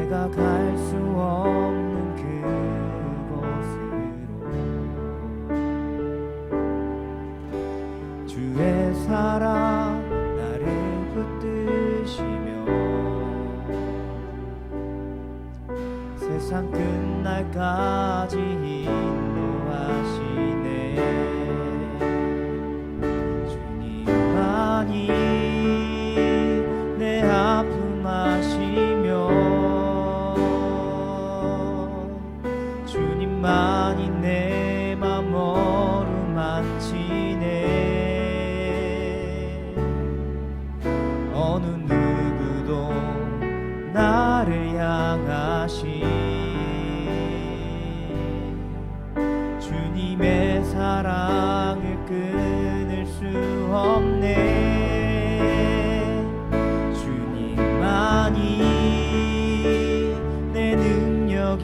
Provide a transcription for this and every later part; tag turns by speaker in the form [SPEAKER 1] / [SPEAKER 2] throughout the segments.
[SPEAKER 1] 내가 갈 수 없는 그곳으로 주의 사랑 나를 붙드시며 세상 끝날까지 인도하시네. 주님만이 내 아픔 아시며 주님만이 내 맘 어루만지네. 어느 누구도 나를 향하시 주님의 사랑을 끊을 수 없네. 주님만이 내 능력이시며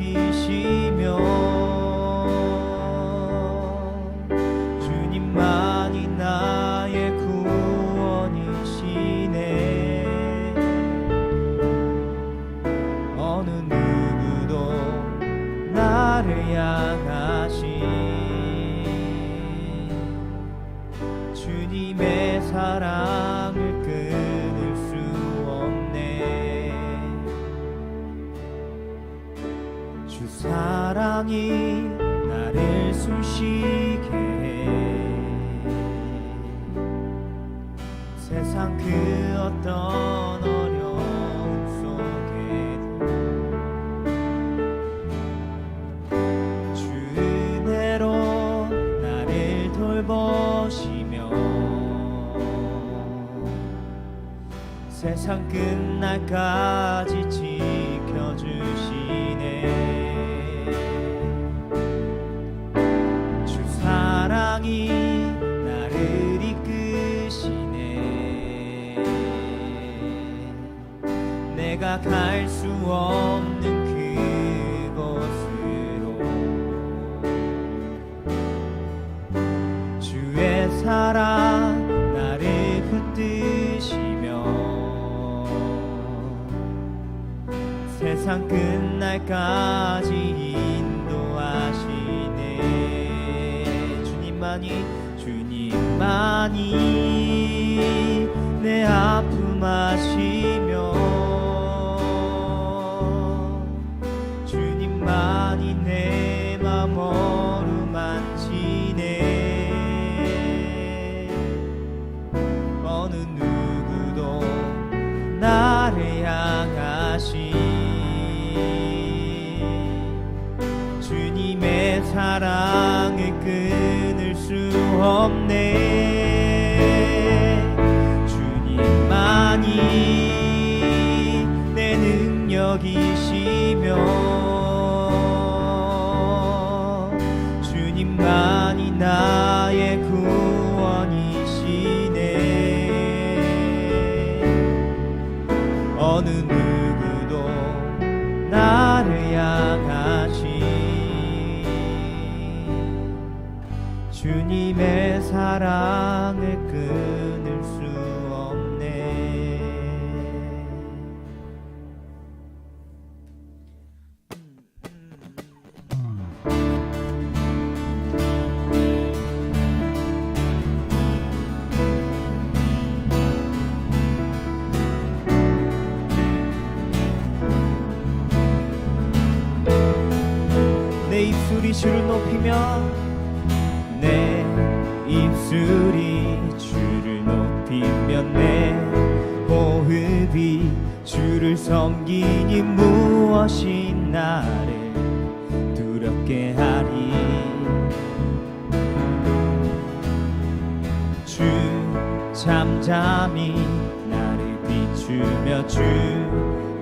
[SPEAKER 1] 주님만이 나의 구원이시네. 어느 누구도 나를 향하시 주님의 사랑을 끊을 수 없네. 주 사랑이 나를 숨쉬게 해. 세상 그 어떤 어려움 속에도 주 은혜로 나를 돌보시며 세상 끝날까지 지켜주시네. 주 사랑이 나를 이끄시네. 내가 갈 수 없는 그곳으로 주의 사랑 나를 붙드시며 세상 끝날까지 인도하시네. 주님만이 내 아픔 아시며 주님만이 내 맘 어루만지네. 어느 누구도 나를 향하시 주님의 사랑을 끊을 수 없네. 주님만이 내 능력이시며 주님만이 나의 구원이시네. 어느 누구도 나를 향하시 주님의 사랑을 끊을 수 없네. 내 입술이 주를 높이며 내 입술이 주를 높이면 내 호흡이 주를 섬기니 무엇이 나를 두렵게 하리. 주 잠잠히 나를 비추며 주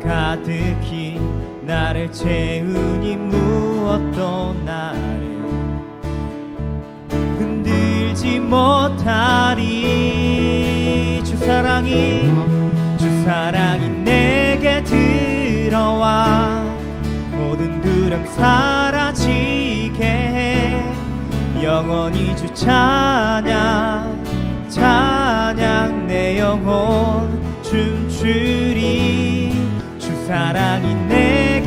[SPEAKER 1] 가득히 나를 채우니 무엇도 나를 흔들지 못하리. 주 사랑이 내게 들어와 모든 두려움 사라지게 해. 영원히 주 찬양 내 영혼 춤추리. 주 사랑이 내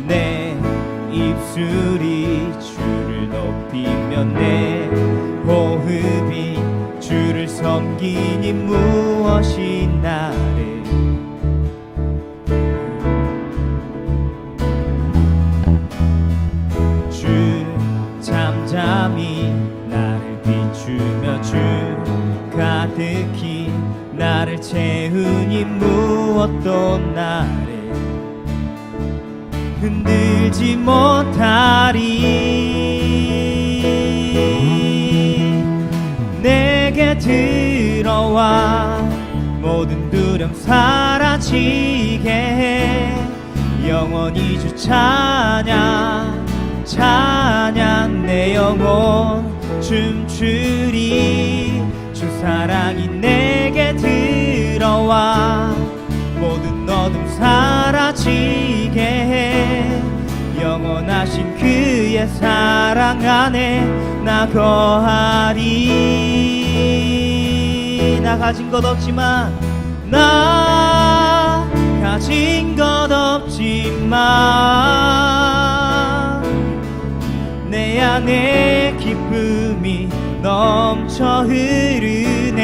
[SPEAKER 1] 내 입술이 주를 높이며 내 호흡이 주를 섬기니 무엇이 나를 주 잠잠히 나를 비추며 주 가득히 나를 채우니 무엇도 나를 흔들지 못하리. 내게 들어와 모든 두려움 사라지게 해. 영원히 주 찬양 찬양 내 영혼 춤추리. 주 사랑이 내게 들어와 모든 어둠 사라지게 해. 영원하신 그의 사랑 안에 나 거하리. 나 가진 것 없지만 나 가진 것 없지만 내 안에 기쁨이 넘쳐 흐르네.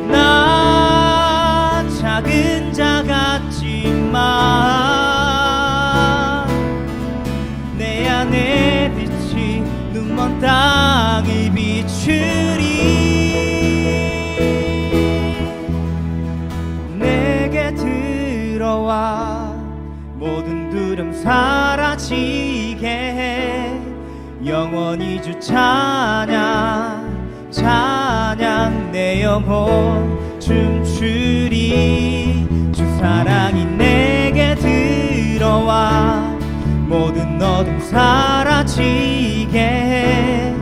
[SPEAKER 1] 나 작은 자 같지만 내 안에 빛이 눈먼 땅을 비추리. 내게 들어와 모든 두려움 사라지게 해. 영원히 주 찬양 찬양 내 영혼 춤추리. 주 사랑이 내게 들어와 모든 어둠 사라지게 해.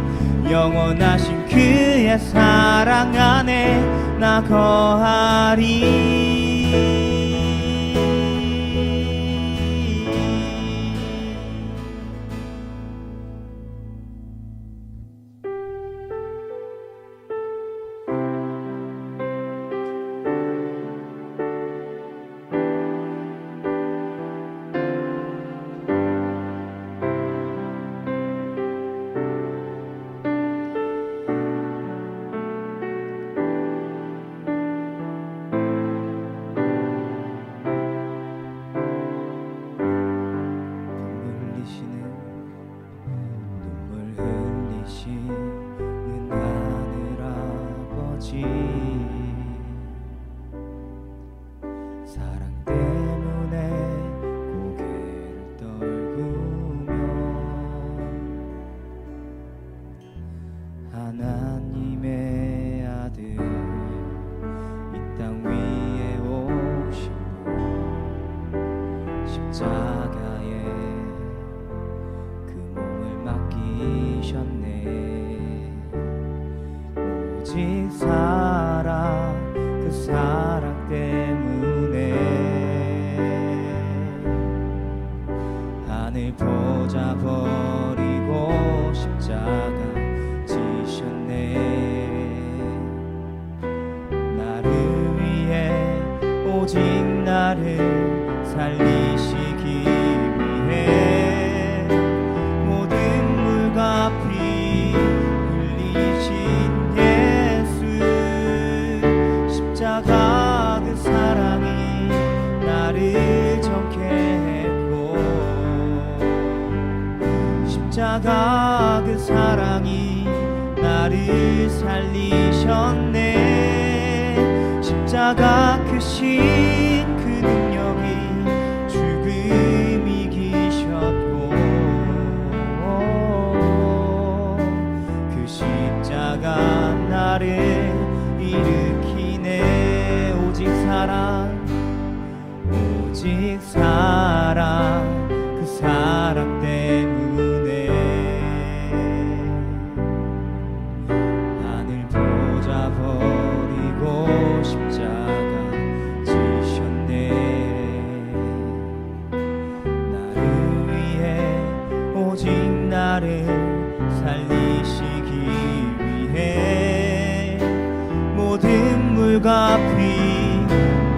[SPEAKER 1] 영원하신 그의 사랑 안에 나 거하리. 사랑 때문에 고개를 떨구며 하나님의 아들이 이 땅 위에 오신 분 십자가에 그 몸을 맡기셨네. 오직 사랑 그 사랑 때문에 하늘 보자 버리고 십자가 지셨네. 나를 위해 오직 나를 살리시기 위해 모든 물과 피 흘리신 십자가 그 사랑이 나를 정케 했고 십자가 그 사랑이 나를 살리셨네. 십자가 크신 그 능력이 죽음 이기셨고 그 십자가 나를 일으키네. 오직 사랑 오직 사랑 그 사랑 때문에 하늘 보자 버리고 십자가 지셨네. 나를 위해 오직 나를 살리시기 위해 피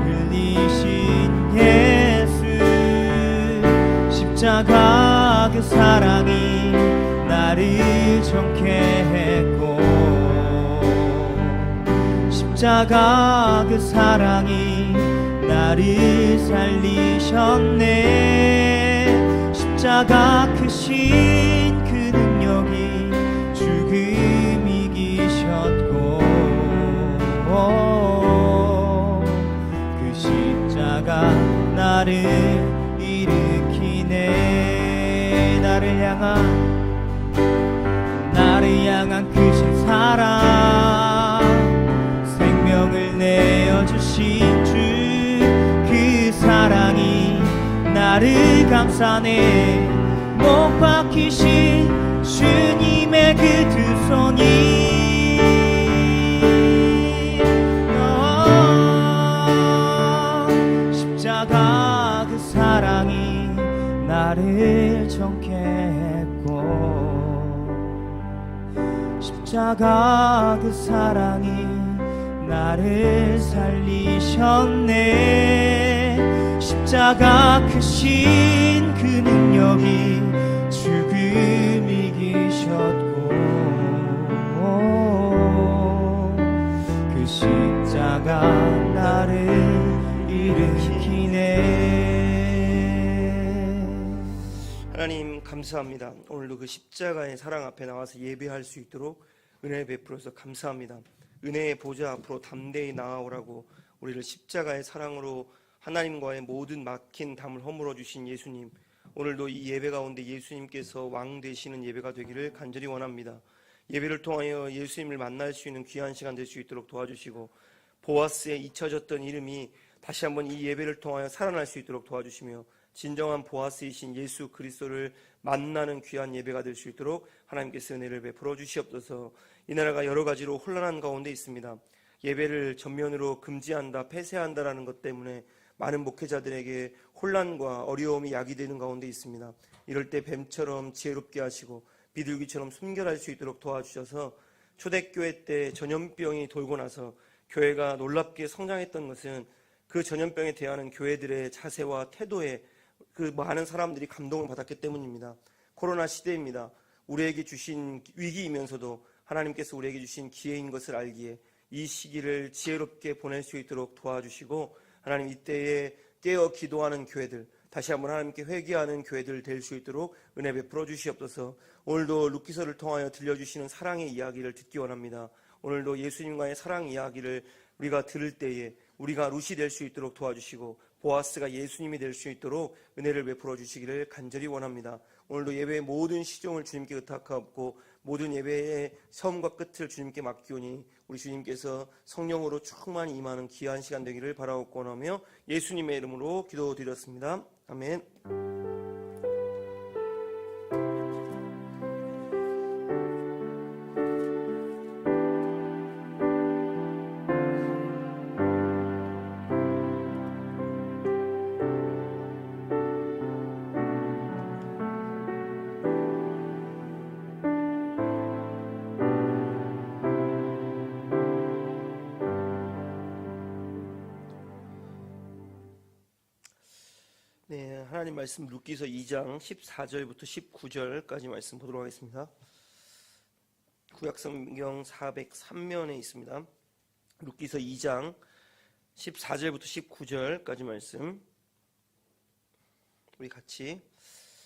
[SPEAKER 1] 흘리신 예수 십자가 그 사랑이 나를 정케 했고 십자가 그 사랑이 나를 살리셨네 십자가 크신 그 능력이 죽음 이기셨고 그 십자가 나를 일으키네 나를 향한 크신 사랑 생명을 내어주신 주 그 사랑이 나를 감싸네 못 박히신 주님의 그 두 손이 십자가 그 사랑이 나를 정케 했고 십자가 그 사랑이 나를 살리셨네 십자가 크신 그 능력이 죽음 이기셨고 그 십자가 나를 일으키네
[SPEAKER 2] 하나님 감사합니다. 오늘도 그 십자가의 사랑 앞에 나와서 예배할 수 있도록 은혜 베풀어서 감사합니다. 은혜의 보좌 앞으로 담대히 나아오라고 우리를 십자가의 사랑으로 하나님과의 모든 막힌 담을 허물어 주신 예수님, 오늘도 이 예배 가운데 예수님께서 왕 되시는 예배가 되기를 간절히 원합니다. 예배를 통하여 예수님을 만날 수 있는 귀한 시간 될 수 있도록 도와주시고 보아스의 잊혀졌던 이름이 다시 한번 이 예배를 통하여 살아날 수 있도록 도와주시며 진정한 보아스이신 예수 그리스도를 만나는 귀한 예배가 될 수 있도록 하나님께서 은혜를 베풀어 주시옵소서. 이 나라가 여러 가지로 혼란한 가운데 있습니다. 예배를 전면으로 금지한다, 폐쇄한다라는 것 때문에 많은 목회자들에게 혼란과 어려움이 야기되는 가운데 있습니다. 이럴 때 뱀처럼 지혜롭게 하시고 비둘기처럼 순결할 수 있도록 도와주셔서 초대교회 때 전염병이 돌고 나서 교회가 놀랍게 성장했던 것은 그 전염병에 대하는 교회들의 자세와 태도에 그 많은 사람들이 감동을 받았기 때문입니다. 코로나 시대입니다. 우리에게 주신 위기이면서도 하나님께서 우리에게 주신 기회인 것을 알기에 이 시기를 지혜롭게 보낼 수 있도록 도와주시고 하나님 이때에 깨어 기도하는 교회들, 다시 한번 하나님께 회개하는 교회들 될 수 있도록 은혜 베풀어 주시옵소서. 오늘도 루키서를 통하여 들려주시는 사랑의 이야기를 듣기 원합니다. 오늘도 예수님과의 사랑 이야기를 우리가 들을 때에 우리가 룻이 될 수 있도록 도와주시고 보아스가 예수님이 될 수 있도록 은혜를 베풀어 주시기를 간절히 원합니다. 오늘도 예배의 모든 시종을 주님께 의탁하옵고 모든 예배의 처음과 끝을 주님께 맡기오니 우리 주님께서 성령으로 충만히 임하는 귀한 시간 되기를 바라옵고 원하며 예수님의 이름으로 기도드렸습니다. 아멘. 네, 하나님 말씀 룻기서 2장 14절부터 19절까지 말씀 보도록 하겠습니다. 구약성경 403면에 있습니다. 룻기서 2장 14절부터 19절까지 말씀 우리 같이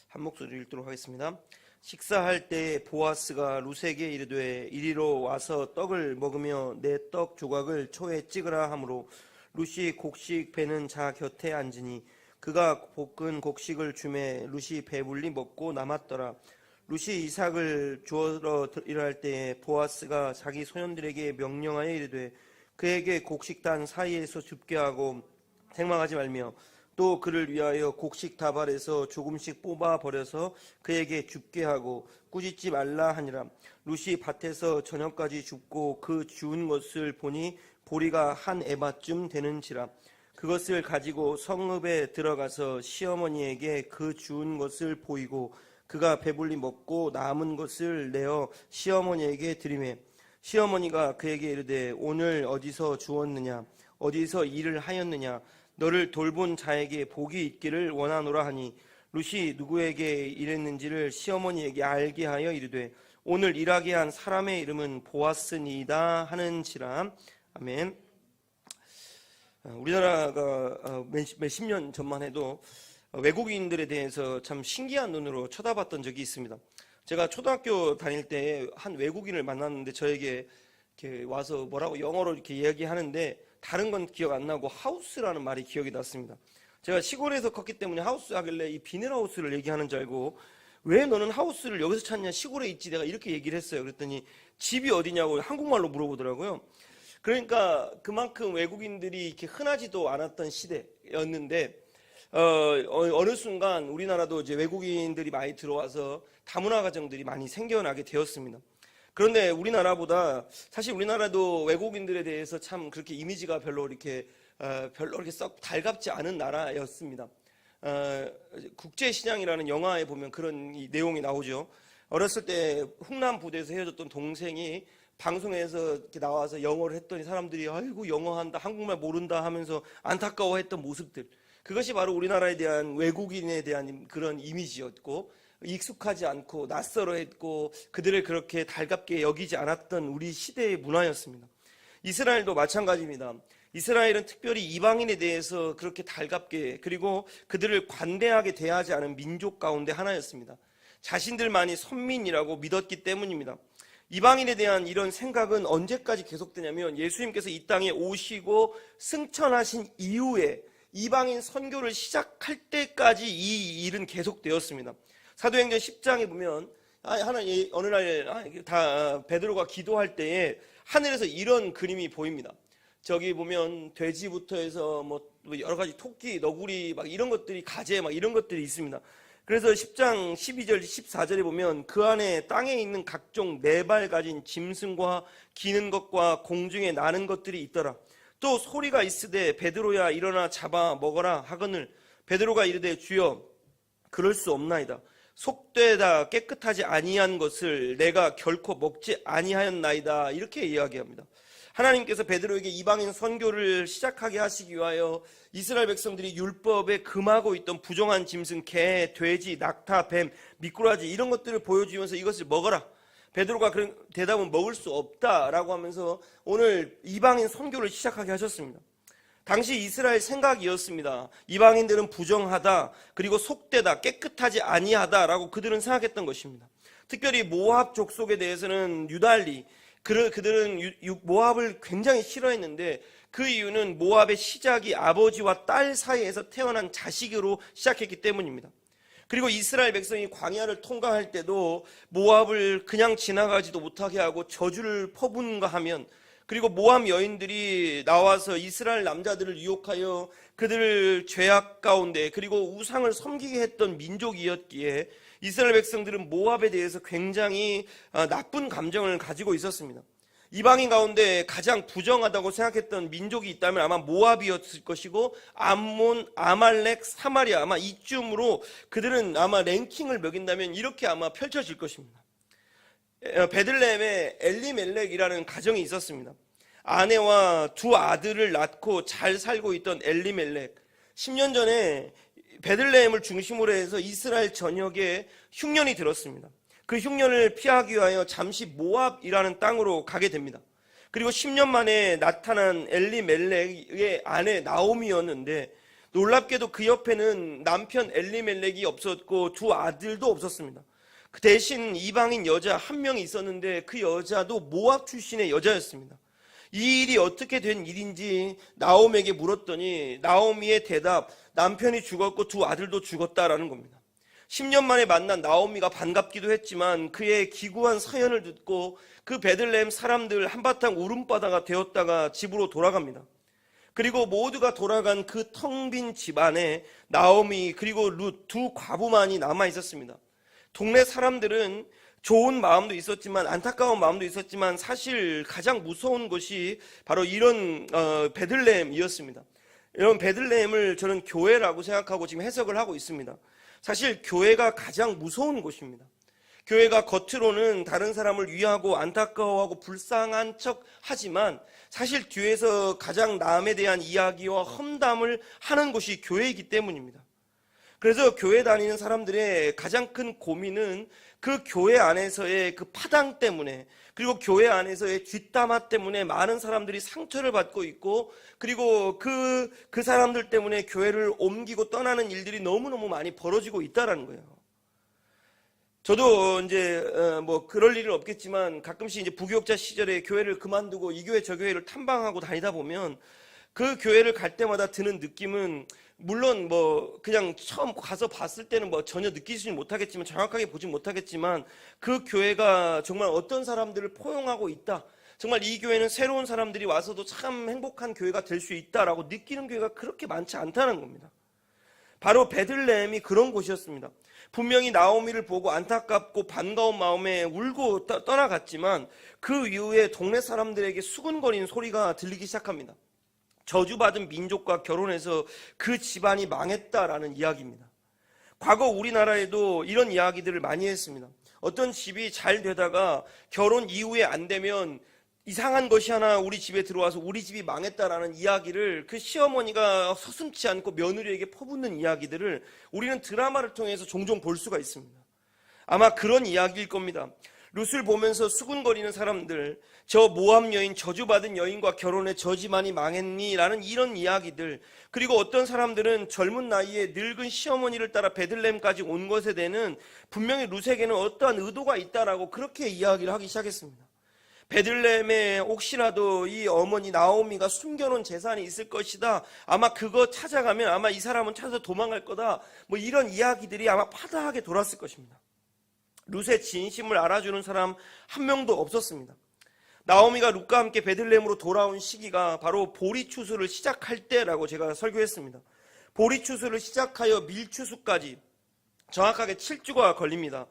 [SPEAKER 2] 한 목소리로 읽도록 하겠습니다. 식사할 때 보아스가 룻에게 이르되 이리로 와서 떡을 먹으며 내 떡 조각을 초에 찍으라 하므로 룻이 곡식 베는 자 곁에 앉으니 그가 볶은 곡식을 주매 룻이 배불리 먹고 남았더라. 룻이 이삭을 주러 일할 때에 보아스가 자기 소년들에게 명령하여 이르되 그에게 곡식단 사이에서 줍게 하고 생망하지 말며 또 그를 위하여 곡식 다발에서 조금씩 뽑아 버려서 그에게 줍게 하고 꾸짖지 말라 하니라. 룻이 밭에서 저녁까지 줍고 그 주운 것을 보니 보리가 한 에바쯤 되는지라. 그것을 가지고 성읍에 들어가서 시어머니에게 그 주운 것을 보이고 그가 배불리 먹고 남은 것을 내어 시어머니에게 드리매 시어머니가 그에게 이르되 오늘 어디서 주웠느냐 어디서 일을 하였느냐? 너를 돌본 자에게 복이 있기를 원하노라 하니 룻이 누구에게 일했는지를 시어머니에게 알게 하여 이르되 오늘 일하게 한 사람의 이름은 보아스니이다 하는지라. 아멘. 우리나라가 몇십 년 전만 해도 외국인들에 대해서 참 신기한 눈으로 쳐다봤던 적이 있습니다. 제가 초등학교 다닐 때 한 외국인을 만났는데 저에게 이렇게 와서 뭐라고 영어로 이렇게 이야기하는데 다른 건 기억 안 나고 하우스라는 말이 기억이 났습니다. 제가 시골에서 컸기 때문에 하우스 하길래 이 비닐하우스를 얘기하는 줄 알고 왜 너는 하우스를 여기서 찾냐, 시골에 있지, 내가 이렇게 얘기를 했어요. 그랬더니 집이 어디냐고 한국말로 물어보더라고요. 그러니까 그만큼 외국인들이 이렇게 흔하지도 않았던 시대였는데 어느 순간 우리나라도 이제 외국인들이 많이 들어와서 다문화 가정들이 많이 생겨나게 되었습니다. 그런데 우리나라보다 사실 우리나라도 외국인들에 대해서 참 그렇게 이미지가 별로 이렇게 썩 달갑지 않은 나라였습니다. 국제시장이라는 영화에 보면 그런 내용이 나오죠. 어렸을 때 훈남 부대에서 헤어졌던 동생이 방송에서 이렇게 나와서 영어를 했더니 사람들이 아이고 영어한다, 한국말 모른다 하면서 안타까워했던 모습들, 그것이 바로 우리나라에 대한 외국인에 대한 그런 이미지였고, 익숙하지 않고 낯설어했고 그들을 그렇게 달갑게 여기지 않았던 우리 시대의 문화였습니다. 이스라엘도 마찬가지입니다. 이스라엘은 특별히 이방인에 대해서 그렇게 달갑게 그리고 그들을 관대하게 대하지 않은 민족 가운데 하나였습니다. 자신들만이 선민이라고 믿었기 때문입니다. 이방인에 대한 이런 생각은 언제까지 계속되냐면 예수님께서 이 땅에 오시고 승천하신 이후에 이방인 선교를 시작할 때까지 이 일은 계속되었습니다. 사도행전 10장에 보면 어느 날 베드로가 기도할 때에 하늘에서 이런 그림이 보입니다. 저기 보면 돼지부터 해서 뭐 여러 가지 토끼, 너구리 막 이런 것들이, 가재 막 이런 것들이 있습니다. 그래서 10장 12절 14절에 보면 그 안에 땅에 있는 각종 네 발 가진 짐승과 기는 것과 공중에 나는 것들이 있더라. 또 소리가 있으되 베드로야 일어나 잡아 먹어라 하거늘 베드로가 이르되 주여 그럴 수 없나이다. 속되다 깨끗하지 아니한 것을 내가 결코 먹지 아니하였나이다. 이렇게 이야기합니다. 하나님께서 베드로에게 이방인 선교를 시작하게 하시기 위하여 이스라엘 백성들이 율법에 금하고 있던 부정한 짐승, 개, 돼지, 낙타, 뱀, 미꾸라지 이런 것들을 보여주면서 이것을 먹어라. 베드로가 그런 대답은 먹을 수 없다라고 하면서 오늘 이방인 선교를 시작하게 하셨습니다. 당시 이스라엘 생각이었습니다. 이방인들은 부정하다, 그리고 속되다, 깨끗하지 아니하다라고 그들은 생각했던 것입니다. 특별히 모압 족속에 대해서는 유달리 그들은 모압을 굉장히 싫어했는데 그 이유는 모압의 시작이 아버지와 딸 사이에서 태어난 자식으로 시작했기 때문입니다. 그리고 이스라엘 백성이 광야를 통과할 때도 모압을 그냥 지나가지도 못하게 하고 저주를 퍼부은가 하면, 그리고 모압 여인들이 나와서 이스라엘 남자들을 유혹하여 그들을 죄악 가운데 그리고 우상을 섬기게 했던 민족이었기에 이스라엘 백성들은 모압에 대해서 굉장히 나쁜 감정을 가지고 있었습니다. 이방인 가운데 가장 부정하다고 생각했던 민족이 있다면 아마 모압이었을 것이고, 암몬, 아말렉, 사마리아, 아마 이쯤으로 그들은 아마 랭킹을 매긴다면 이렇게 아마 펼쳐질 것입니다. 베들레헴에 엘리멜렉이라는 가정이 있었습니다. 아내와 두 아들을 낳고 잘 살고 있던 엘리멜렉, 10년 전에 베들레헴을 중심으로 해서 이스라엘 전역에 흉년이 들었습니다. 그 흉년을 피하기 위하여 잠시 모압이라는 땅으로 가게 됩니다. 그리고 10년 만에 나타난 엘리멜렉의 아내 나오미였는데, 놀랍게도 그 옆에는 남편 엘리멜렉이 없었고 두 아들도 없었습니다. 그 대신 이방인 여자 한 명이 있었는데 그 여자도 모압 출신의 여자였습니다. 이 일이 어떻게 된 일인지 나오미에게 물었더니 나오미의 대답, 남편이 죽었고 두 아들도 죽었다라는 겁니다. 10년 만에 만난 나오미가 반갑기도 했지만 그의 기구한 사연을 듣고 그 베들레헴 사람들 한바탕 울음바다가 되었다가 집으로 돌아갑니다. 그리고 모두가 돌아간 그 텅 빈 집안에 나오미 그리고 룻 두 과부만이 남아 있었습니다. 동네 사람들은 좋은 마음도 있었지만 안타까운 마음도 있었지만 사실 가장 무서운 것이 바로 이런 베들레헴이었습니다. 여러분, 베들레헴을 저는 교회라고 생각하고 지금 해석을 하고 있습니다. 사실 교회가 가장 무서운 곳입니다. 교회가 겉으로는 다른 사람을 위하고 안타까워하고 불쌍한 척 하지만 사실 뒤에서 가장 남에 대한 이야기와 험담을 하는 곳이 교회이기 때문입니다. 그래서 교회 다니는 사람들의 가장 큰 고민은 그 교회 안에서의 그 파당 때문에, 그리고 교회 안에서의 뒷담화 때문에 많은 사람들이 상처를 받고 있고, 그리고 그 사람들 때문에 교회를 옮기고 떠나는 일들이 너무너무 많이 벌어지고 있다는 거예요. 저도 이제 뭐 그럴 일은 없겠지만 가끔씩 이제 부교육자 시절에 교회를 그만두고 이 교회 저 교회를 탐방하고 다니다 보면 그 교회를 갈 때마다 드는 느낌은, 물론 뭐 그냥 처음 가서 봤을 때는 뭐 전혀 느끼지는 못하겠지만, 정확하게 보진 못하겠지만, 그 교회가 정말 어떤 사람들을 포용하고 있다, 정말 이 교회는 새로운 사람들이 와서도 참 행복한 교회가 될 수 있다라고 느끼는 교회가 그렇게 많지 않다는 겁니다. 바로 베들레헴이 그런 곳이었습니다. 분명히 나오미를 보고 안타깝고 반가운 마음에 울고 떠나갔지만 그 이후에 동네 사람들에게 수군거리는 소리가 들리기 시작합니다. 저주받은 민족과 결혼해서 그 집안이 망했다라는 이야기입니다. 과거 우리나라에도 이런 이야기들을 많이 했습니다. 어떤 집이 잘 되다가 결혼 이후에 안 되면 이상한 것이 하나 우리 집에 들어와서 우리 집이 망했다라는 이야기를 그 시어머니가 서슴지 않고 며느리에게 퍼붓는 이야기들을 우리는 드라마를 통해서 종종 볼 수가 있습니다. 아마 그런 이야기일 겁니다. 룻을 보면서 수군거리는 사람들, 저 모압 여인, 저주받은 여인과 결혼해 저 집안이 망했니? 라는 이런 이야기들, 그리고 어떤 사람들은 젊은 나이에 늙은 시어머니를 따라 베들레헴까지 온 것에 대해는 분명히 룻에게는 어떠한 의도가 있다라고 그렇게 이야기를 하기 시작했습니다. 베들레헴에 혹시라도 이 어머니 나오미가 숨겨놓은 재산이 있을 것이다, 아마 그거 찾아가면 아마 이 사람은 찾아서 도망갈 거다, 뭐 이런 이야기들이 아마 파다하게 돌았을 것입니다. 룻의 진심을 알아주는 사람 한 명도 없었습니다. 나오미가 룻과 함께 베들레헴으로 돌아온 시기가 바로 보리추수를 시작할 때라고 제가 설교했습니다. 보리추수를 시작하여 밀추수까지 정확하게 7주가 걸립니다.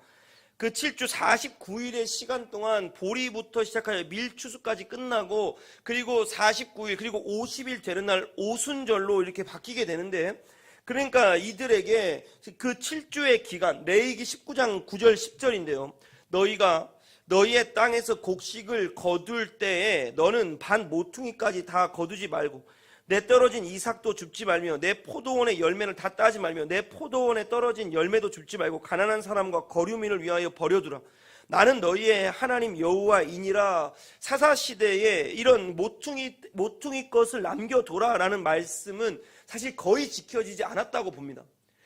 [SPEAKER 2] 그 7주 49일의 시간 동안 보리부터 시작하여 밀추수까지 끝나고, 그리고 49일 그리고 50일 되는 날 오순절로 이렇게 바뀌게 되는데, 그러니까 이들에게 그 7주의 기간, 레위기 19장 9절 10절인데요. 너희가 너희의 땅에서 곡식을 거둘 때에 너는 반 모퉁이까지 다 거두지 말고 내 떨어진 이삭도 줍지 말며 내 포도원의 열매를 다 따지 말며 내 포도원에 떨어진 열매도 줍지 말고 가난한 사람과 거류민을 위하여 버려두라. 나는 너희의 하나님 여호와이니라. 사사시대에 이런 모퉁이 것을 남겨둬라라는 말씀은 사실 거의 지켜지지 않았다고 봅니다.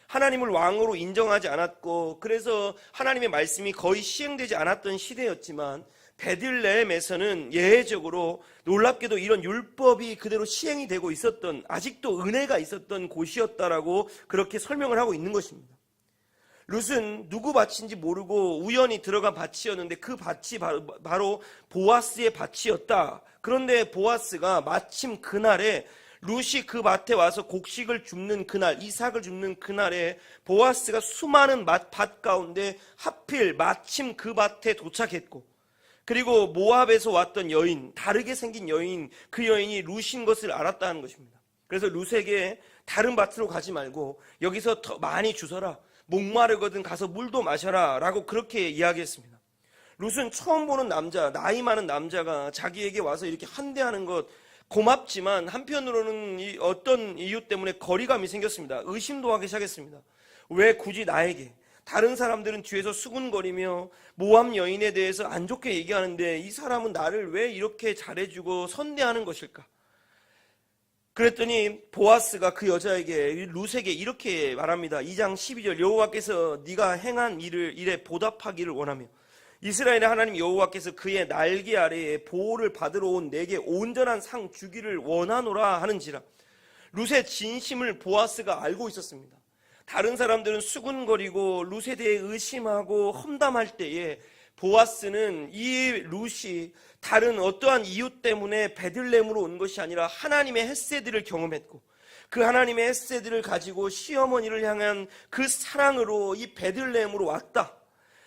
[SPEAKER 2] 하나님을 왕으로 인정하지 않았고, 그래서 하나님의 말씀이 거의 시행되지 않았던 시대였지만, 베들레헴에서는 예외적으로 놀랍게도 이런 율법이 그대로 시행이 되고 있었던, 아직도 은혜가 있었던 곳이었다라고 그렇게 설명을 하고 있는 것입니다. 룻은 누구 밭인지 모르고 우연히 들어간 밭이었는데 그 밭이 바로 보아스의 밭이었다. 그런데 보아스가 마침 그날에 룻이 그 밭에 와서 곡식을 줍는 그날, 이삭을 줍는 그날에 보아스가 수많은 밭 가운데 하필 마침 그 밭에 도착했고, 그리고 모압에서 왔던 여인, 다르게 생긴 여인, 그 여인이 룻인 것을 알았다는 것입니다. 그래서 룻에게 다른 밭으로 가지 말고 여기서 더 많이 주서라, 목마르거든 가서 물도 마셔라 라고 그렇게 이야기했습니다. 룻은 처음 보는 남자, 나이 많은 남자가 자기에게 와서 이렇게 환대하는 것 고맙지만 한편으로는 어떤 이유 때문에 거리감이 생겼습니다. 의심도 하기 시작했습니다. 왜 굳이 나에게? 다른 사람들은 뒤에서 수군거리며 모압 여인에 대해서 안 좋게 얘기하는데 이 사람은 나를 왜 이렇게 잘해주고 선대하는 것일까? 그랬더니 보아스가 그 여자에게, 룻에게 이렇게 말합니다. 2장 12절 여호와께서 네가 행한 일에 보답하기를 원하며 이스라엘의 하나님 여호와께서 그의 날개 아래에 보호를 받으러 온 내게 온전한 상 주기를 원하노라 하는지라. 룻의 진심을 보아스가 알고 있었습니다. 다른 사람들은 수군거리고 룻에 대해 의심하고 험담할 때에 보아스는 이 룻이 다른 어떠한 이유 때문에 베들레헴으로 온 것이 아니라 하나님의 헷세들을 경험했고, 그 하나님의 헷세들을 가지고 시어머니를 향한 그 사랑으로 이 베들레헴으로 왔다.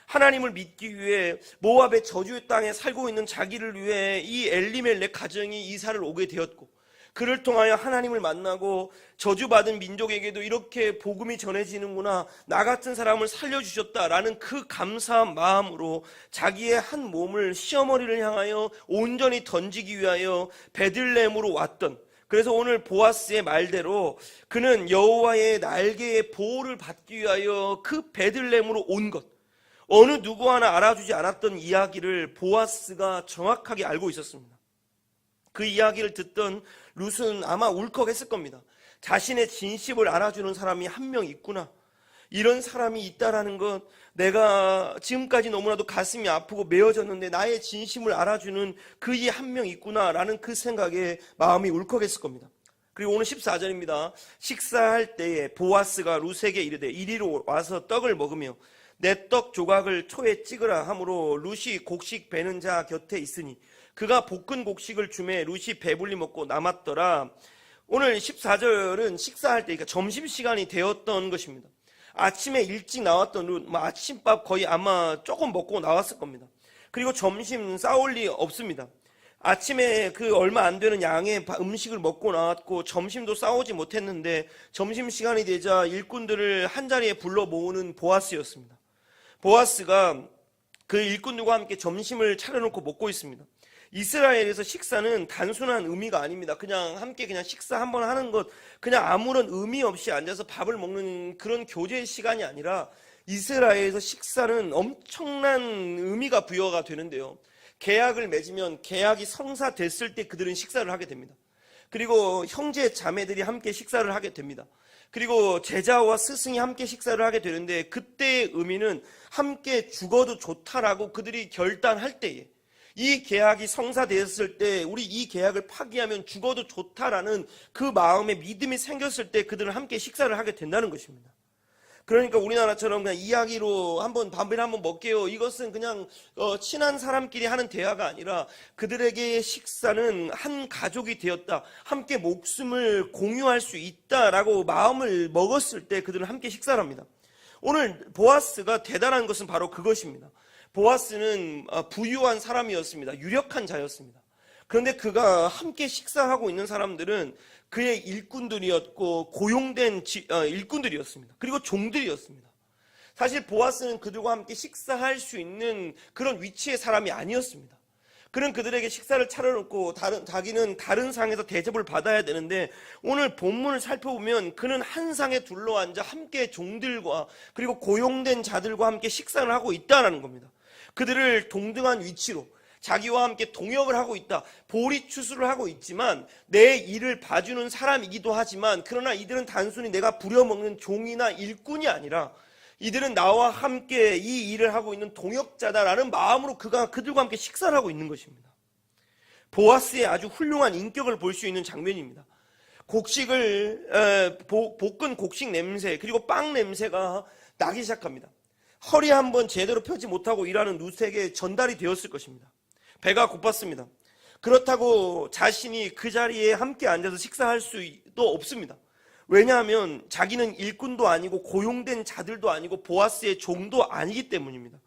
[SPEAKER 2] 하나님을 믿기 위해 모압의 저주의 땅에 살고 있는 자기를 위해 이 엘리멜렉 가정이 이사를 오게 되었고, 그를 통하여 하나님을 만나고 저주받은 민족에게도 이렇게 복음이 전해지는구나, 나 같은 사람을 살려주셨다라는 그 감사한 마음으로 자기의 한 몸을 시어머니를 향하여 온전히 던지기 위하여 베들레헴으로 왔던, 그래서 오늘 보아스의 말대로 그는 여호와의 날개의 보호를 받기 위하여 그 베들레헴으로 온 것, 어느 누구 하나 알아주지 않았던 이야기를 보아스가 정확하게 알고 있었습니다. 그 이야기를 듣던 룻은 아마 울컥했을 겁니다. 자신의 진심을 알아주는 사람이 한 명 있구나, 이런 사람이 있다라는 것, 내가 지금까지 너무나도 가슴이 아프고 메어졌는데 나의 진심을 알아주는 그이 한 명 있구나라는 그 생각에 마음이 울컥했을 겁니다. 그리고 오늘 14절입니다. 식사할 때에 보아스가 룻에게 이르되 이리로 와서 떡을 먹으며 내 떡 조각을 초에 찍으라 하므로 룻이 곡식 베는 자 곁에 있으니 그가 볶은 곡식을 주매 룻이 배불리 먹고 남았더라. 오늘 14절은 식사할 때, 그러니까 점심시간이 되었던 것입니다. 아침에 일찍 나왔던 룻, 아침밥 거의 아마 조금 먹고 나왔을 겁니다. 그리고 점심 싸울 리 없습니다. 아침에 그 얼마 안 되는 양의 음식을 먹고 나왔고 점심도 싸우지 못했는데 점심시간이 되자 일꾼들을 한자리에 불러 모으는 보아스였습니다. 보아스가 그 일꾼들과 함께 점심을 차려놓고 먹고 있습니다. 이스라엘에서 식사는 단순한 의미가 아닙니다. 그냥 함께 그냥 식사 한번 하는 것, 그냥 아무런 의미 없이 앉아서 밥을 먹는 그런 교제의 시간이 아니라 이스라엘에서 식사는 엄청난 의미가 부여가 되는데요. 계약을 맺으면 계약이 성사됐을 때 그들은 식사를 하게 됩니다. 그리고 형제 자매들이 함께 식사를 하게 됩니다. 그리고 제자와 스승이 함께 식사를 하게 되는데 그때의 의미는 함께 죽어도 좋다라고 그들이 결단할 때에, 이 계약이 성사되었을 때 우리 이 계약을 파기하면 죽어도 좋다라는 그 마음의 믿음이 생겼을 때 그들은 함께 식사를 하게 된다는 것입니다. 그러니까 우리나라처럼 그냥 이야기로 한번 밥을 한번 먹게요, 이것은 그냥 친한 사람끼리 하는 대화가 아니라 그들에게 식사는 한 가족이 되었다, 함께 목숨을 공유할 수 있다라고 마음을 먹었을 때 그들은 함께 식사를 합니다. 오늘 보아스가 대단한 것은 바로 그것입니다. 보아스는 부유한 사람이었습니다. 유력한 자였습니다. 그런데 그가 함께 식사하고 있는 사람들은 그의 일꾼들이었고 고용된 일꾼들이었습니다. 그리고 종들이었습니다. 사실 보아스는 그들과 함께 식사할 수 있는 그런 위치의 사람이 아니었습니다. 그는 그들에게 식사를 차려놓고 자기는 다른 상에서 대접을 받아야 되는데 오늘 본문을 살펴보면 그는 한 상에 둘러앉아 함께 종들과 그리고 고용된 자들과 함께 식사를 하고 있다는 겁니다. 그들을 동등한 위치로 자기와 함께 동역을 하고 있다, 보리추수를 하고 있지만 내 일을 봐주는 사람이기도 하지만, 그러나 이들은 단순히 내가 부려먹는 종이나 일꾼이 아니라 이들은 나와 함께 이 일을 하고 있는 동역자다라는 마음으로 그들과 함께 식사를 하고 있는 것입니다. 보아스의 아주 훌륭한 인격을 볼 수 있는 장면입니다. 곡식을 볶은 곡식 냄새 그리고 빵 냄새가 나기 시작합니다. 허리 한번 제대로 펴지 못하고 일하는 룻에게 전달이 되었을 것입니다. 배가 고팠습니다. 그렇다고 자신이 그 자리에 함께 앉아서 식사할 수도 없습니다. 왜냐하면 자기는 일꾼도 아니고 고용된 자들도 아니고 보아스의 종도 아니기 때문입니다.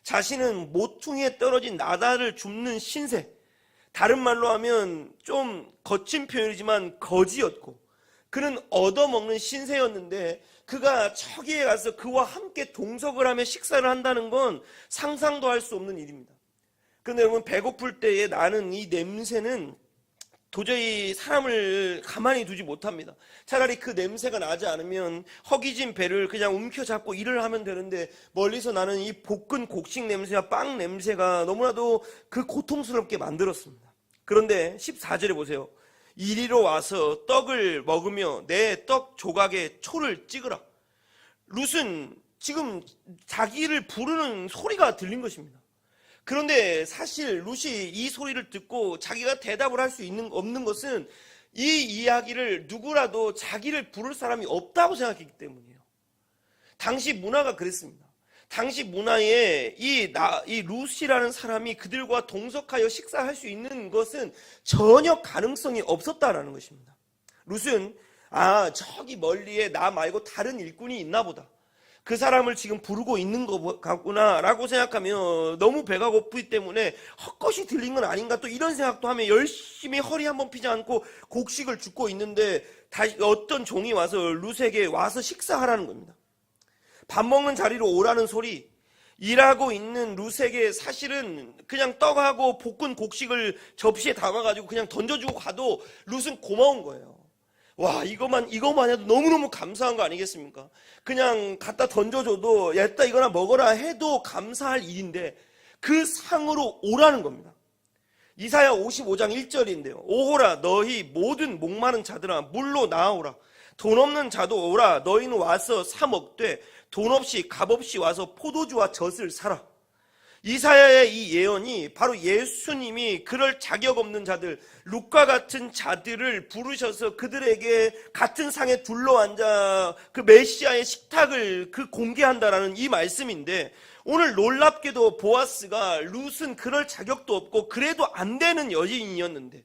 [SPEAKER 2] 자신은 모퉁이에 떨어진 나달을 줍는 신세, 다른 말로 하면 좀 거친 표현이지만 거지였고, 그는 얻어먹는 신세였는데 그가 저기에 가서 그와 함께 동석을 하며 식사를 한다는 건 상상도 할 수 없는 일입니다. 그런데 여러분, 배고플 때에 나는 이 냄새는 도저히 사람을 가만히 두지 못합니다. 차라리 그 냄새가 나지 않으면 허기진 배를 그냥 움켜잡고 일을 하면 되는데 멀리서 나는 이 볶은 곡식 냄새와 빵 냄새가 너무나도 그 고통스럽게 만들었습니다. 그런데 14절에 보세요. 이리로 와서 떡을 먹으며 내 떡 조각에 초를 찍으라. 룻은 지금 자기를 부르는 소리가 들린 것입니다. 그런데 사실 룻이 이 소리를 듣고 자기가 대답을 할 수 없는 것은 이 이야기를 누구라도 자기를 부를 사람이 없다고 생각했기 때문이에요. 당시 문화가 그랬습니다. 당시 문화에 이 룻이라는 사람이 그들과 동석하여 식사할 수 있는 것은 전혀 가능성이 없었다라는 것입니다. 룻은 저기 멀리에 나 말고 다른 일꾼이 있나 보다, 그 사람을 지금 부르고 있는 것 같구나라고 생각하면 너무 배가 고프기 때문에 헛것이 들린 건 아닌가 또 이런 생각도 하면 열심히 허리 한번 피지 않고 곡식을 줍고 있는데 다시 어떤 종이 와서 룻에게 와서 식사하라는 겁니다. 밥 먹는 자리로 오라는 소리. 일하고 있는 룻에게 사실은 그냥 떡하고 볶은 곡식을 접시에 담아가지고 그냥 던져주고 가도 룻은 고마운 거예요. 와, 이거만 해도 너무너무 감사한 거 아니겠습니까? 그냥 갖다 던져줘도 야따 이거나 먹어라 해도 감사할 일인데 그 상으로 오라는 겁니다. 이사야 55장 1절인데요. 오호라 너희 모든 목마른 자들아 물로 나아오라. 돈 없는 자도 오라. 너희는 와서 사 먹되 돈 없이 값 없이 와서 포도주와 젖을 사라. 이사야의 이 예언이 바로 예수님이 그럴 자격 없는 자들, 룻과 같은 자들을 부르셔서 그들에게 같은 상에 둘러앉아 그 메시아의 식탁을 공개한다라는 이 말씀인데, 오늘 놀랍게도 보아스가 룻은 그럴 자격도 없고 그래도 안 되는 여인이었는데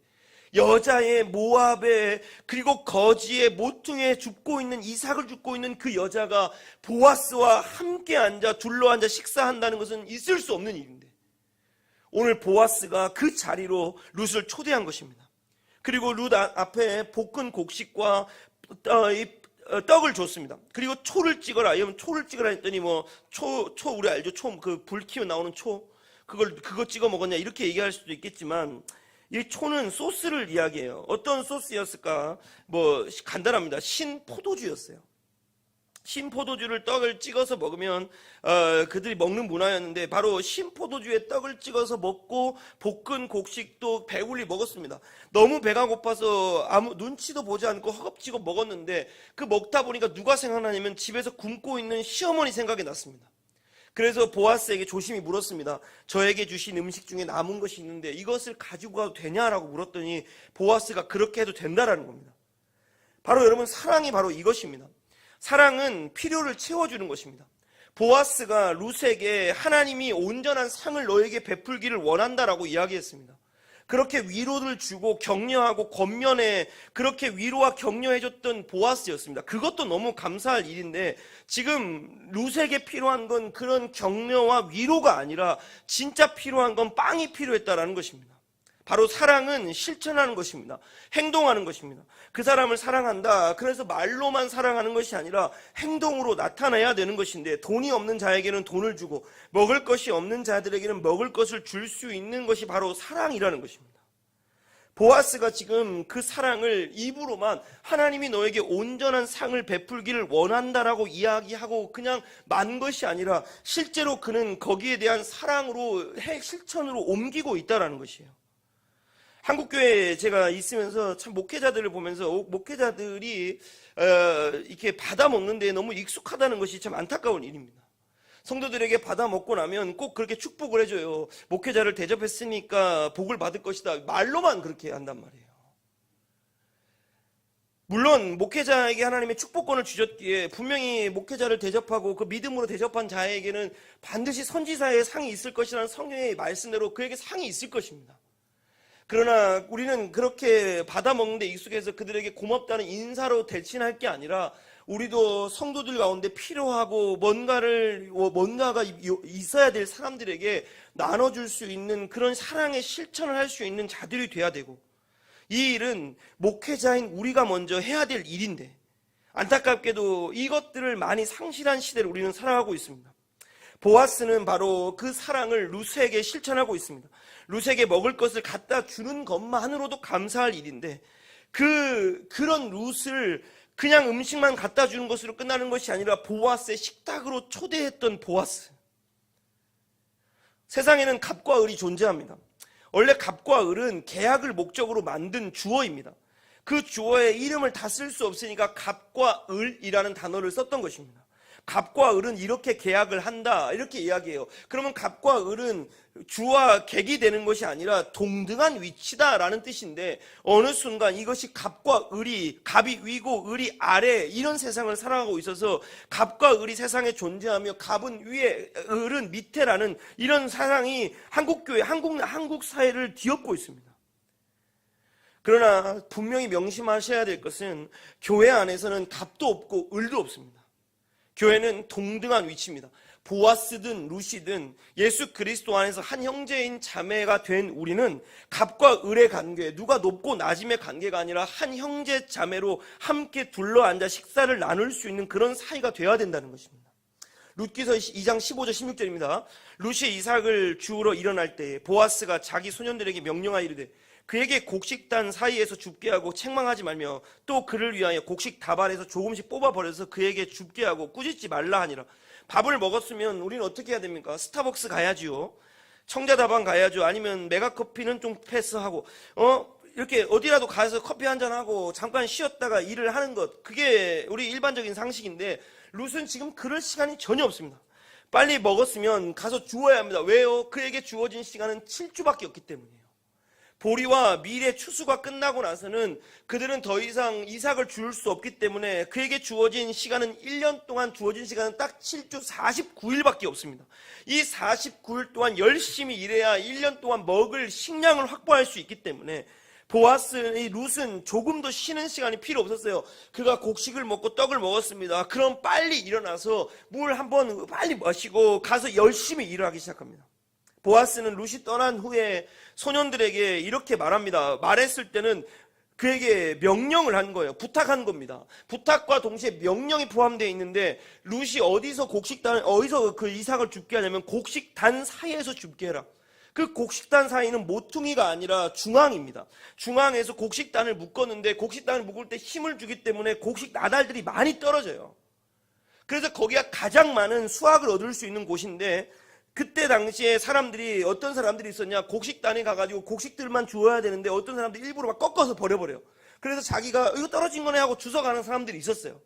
[SPEAKER 2] 여자의 모압에 그리고 거지의 모퉁이에 줍고 있는 이삭을 줍고 있는 그 여자가 보아스와 함께 앉아 둘러앉아 식사한다는 것은 있을 수 없는 일인데 오늘 보아스가 그 자리로 룻을 초대한 것입니다. 그리고 룻 앞에 볶은 곡식과 떡을 줬습니다. 그리고 초를 찍어라. 이러면 초를 찍어라 했더니 초 우리 알죠? 불 키워 나오는 초. 그거 찍어 먹었냐 이렇게 얘기할 수도 있겠지만 이 초는 소스를 이야기해요. 어떤 소스였을까? 간단합니다. 신포도주였어요. 신포도주를 떡을 찍어서 먹으면 그들이 먹는 문화였는데 바로 신포도주에 떡을 찍어서 먹고 볶은 곡식도 배불리 먹었습니다. 너무 배가 고파서 아무 눈치도 보지 않고 허겁지겁 먹었는데 그 먹다 보니까 누가 생각나냐면 집에서 굶고 있는 시어머니 생각이 났습니다. 그래서 보아스에게 조심히 물었습니다. 저에게 주신 음식 중에 남은 것이 있는데 이것을 가지고 가도 되냐라고 물었더니 보아스가 그렇게 해도 된다라는 겁니다. 바로 여러분 사랑이 바로 이것입니다. 사랑은 필요를 채워주는 것입니다. 보아스가 룻에게 하나님이 온전한 상을 너에게 베풀기를 원한다라고 이야기했습니다. 그렇게 위로를 주고 격려하고 겉면에 그렇게 위로와 격려해줬던 보아스였습니다. 그것도 너무 감사할 일인데 지금 룻에게 필요한 건 그런 격려와 위로가 아니라 진짜 필요한 건 빵이 필요했다라는 것입니다. 바로 사랑은 실천하는 것입니다. 행동하는 것입니다. 그 사람을 사랑한다. 그래서 말로만 사랑하는 것이 아니라 행동으로 나타내야 되는 것인데 돈이 없는 자에게는 돈을 주고 먹을 것이 없는 자들에게는 먹을 것을 줄 수 있는 것이 바로 사랑이라는 것입니다. 보아스가 지금 그 사랑을 입으로만 하나님이 너에게 온전한 상을 베풀기를 원한다라고 이야기하고 그냥 만 것이 아니라 실제로 그는 거기에 대한 사랑으로 실천으로 옮기고 있다는 것이에요. 한국교회에 제가 있으면서 참 목회자들을 보면서 목회자들이 이렇게 받아 먹는 데 너무 익숙하다는 것이 참 안타까운 일입니다. 성도들에게 받아 먹고 나면 꼭 그렇게 축복을 해줘요. 목회자를 대접했으니까 복을 받을 것이다. 말로만 그렇게 한단 말이에요. 물론 목회자에게 하나님의 축복권을 주셨기에 분명히 목회자를 대접하고 그 믿음으로 대접한 자에게는 반드시 선지자의 상이 있을 것이라는 성경의 말씀대로 그에게 상이 있을 것입니다. 그러나 우리는 그렇게 받아먹는 데 익숙해서 그들에게 고맙다는 인사로 대신할 게 아니라 우리도 성도들 가운데 필요하고 뭔가가 있어야 될 사람들에게 나눠줄 수 있는 그런 사랑의 실천을 할 수 있는 자들이 돼야 되고 이 일은 목회자인 우리가 먼저 해야 될 일인데 안타깝게도 이것들을 많이 상실한 시대를 우리는 살아가고 있습니다. 보아스는 바로 그 사랑을 룻에게 실천하고 있습니다. 룻에게 먹을 것을 갖다 주는 것만으로도 감사할 일인데 그런 룻을 그냥 음식만 갖다 주는 것으로 끝나는 것이 아니라 보아스의 식탁으로 초대했던 보아스. 세상에는 갑과 을이 존재합니다. 원래 갑과 을은 계약을 목적으로 만든 주어입니다. 그 주어의 이름을 다 쓸 수 없으니까 갑과 을이라는 단어를 썼던 것입니다. 갑과 을은 이렇게 계약을 한다 이렇게 이야기해요. 그러면 갑과 을은 주와 객이 되는 것이 아니라 동등한 위치다라는 뜻인데 어느 순간 이것이 갑과 을이 갑이 위고 을이 아래 이런 세상을 살아가고 있어서 갑과 을이 세상에 존재하며 갑은 위에 을은 밑에라는 이런 사상이 한국교회 한국 사회를 뒤엎고 있습니다. 그러나 분명히 명심하셔야 될 것은 교회 안에서는 갑도 없고 을도 없습니다. 교회는 동등한 위치입니다. 보아스든 루시든 예수 그리스도 안에서 한 형제인 자매가 된 우리는 갑과 을의 관계, 누가 높고 낮음의 관계가 아니라 한 형제 자매로 함께 둘러앉아 식사를 나눌 수 있는 그런 사이가 되어야 된다는 것입니다. 룻기서 2장 15절 16절입니다. 룻이 이삭을 주우러 일어날 때 보아스가 자기 소년들에게 명령하여 이르되 그에게 곡식단 사이에서 줍게 하고 책망하지 말며 또 그를 위하여 곡식 다발에서 조금씩 뽑아버려서 그에게 줍게 하고 꾸짖지 말라 하니라. 밥을 먹었으면 우리는 어떻게 해야 됩니까? 스타벅스 가야지요. 청자다방 가야죠. 아니면 메가커피는 좀 패스하고 이렇게 어디라도 가서 커피 한잔하고 잠깐 쉬었다가 일을 하는 것, 그게 우리 일반적인 상식인데 룻은 지금 그럴 시간이 전혀 없습니다. 빨리 먹었으면 가서 주워야 합니다. 왜요? 그에게 주어진 시간은 7주밖에 없기 때문이에요. 보리와 밀의 추수가 끝나고 나서는 그들은 더 이상 이삭을 줄 수 없기 때문에 그에게 주어진 시간은 1년 동안 주어진 시간은 딱 7주 49일밖에 없습니다. 이 49일 동안 열심히 일해야 1년 동안 먹을 식량을 확보할 수 있기 때문에 이 룻은 조금도 쉬는 시간이 필요 없었어요. 그가 곡식을 먹고 떡을 먹었습니다. 그럼 빨리 일어나서 물 한번 빨리 마시고 가서 열심히 일을 하기 시작합니다. 보아스는 룻이 떠난 후에 소년들에게 이렇게 말합니다. 말했을 때는 그에게 명령을 한 거예요. 부탁한 겁니다. 부탁과 동시에 명령이 포함되어 있는데 룻이 어디서 그 이삭을 줍게 하냐면 곡식단 사이에서 줍게 해라. 그 곡식단 사이는 모퉁이가 아니라 중앙입니다. 중앙에서 곡식단을 묶었는데 곡식단을 묶을 때 힘을 주기 때문에 곡식 나달들이 많이 떨어져요. 그래서 거기가 가장 많은 수확을 얻을 수 있는 곳인데 그때 당시에 어떤 사람들이 있었냐, 곡식단에 가가지고 곡식들만 주어야 되는데 어떤 사람들이 일부러 막 꺾어서 버려버려요. 그래서 자기가 이거 떨어진 거네 하고 주워가는 사람들이 있었어요.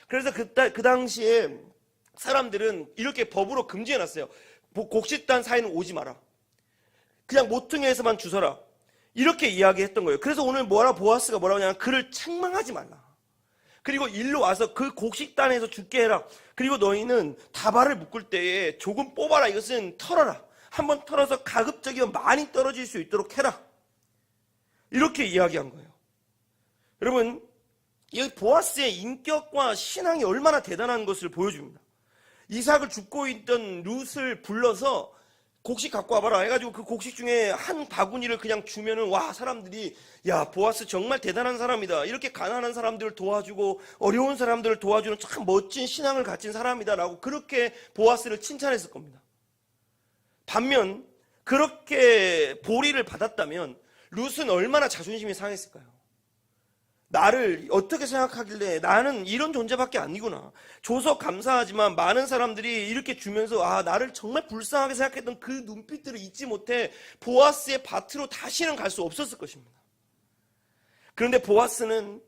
[SPEAKER 2] 그래서 그 당시에 사람들은 이렇게 법으로 금지해놨어요. 곡식단 사이는 오지 마라. 그냥 모퉁이에서만 주워라. 이렇게 이야기했던 거예요. 그래서 오늘 보아스가 뭐라고 하냐면 그를 책망하지 말라. 그리고 일로 와서 그 곡식단에서 죽게 해라. 그리고 너희는 다발을 묶을 때에 조금 뽑아라. 이것은 털어라. 한번 털어서 가급적이면 많이 떨어질 수 있도록 해라. 이렇게 이야기한 거예요. 여러분, 이 보아스의 인격과 신앙이 얼마나 대단한 것을 보여줍니다. 이삭을 줍고 있던 룻을 불러서 곡식 갖고 와봐라 해가지고 그 곡식 중에 한 바구니를 그냥 주면은 와, 사람들이 야, 보아스 정말 대단한 사람이다. 이렇게 가난한 사람들을 도와주고 어려운 사람들을 도와주는 참 멋진 신앙을 가진 사람이다 라고 그렇게 보아스를 칭찬했을 겁니다. 반면 그렇게 보리를 받았다면 룻은 얼마나 자존심이 상했을까요? 나를 어떻게 생각하길래 나는 이런 존재밖에 아니구나. 줘서 감사하지만 많은 사람들이 이렇게 주면서 나를 정말 불쌍하게 생각했던 그 눈빛들을 잊지 못해 보아스의 밭으로 다시는 갈 수 없었을 것입니다. 그런데 보아스는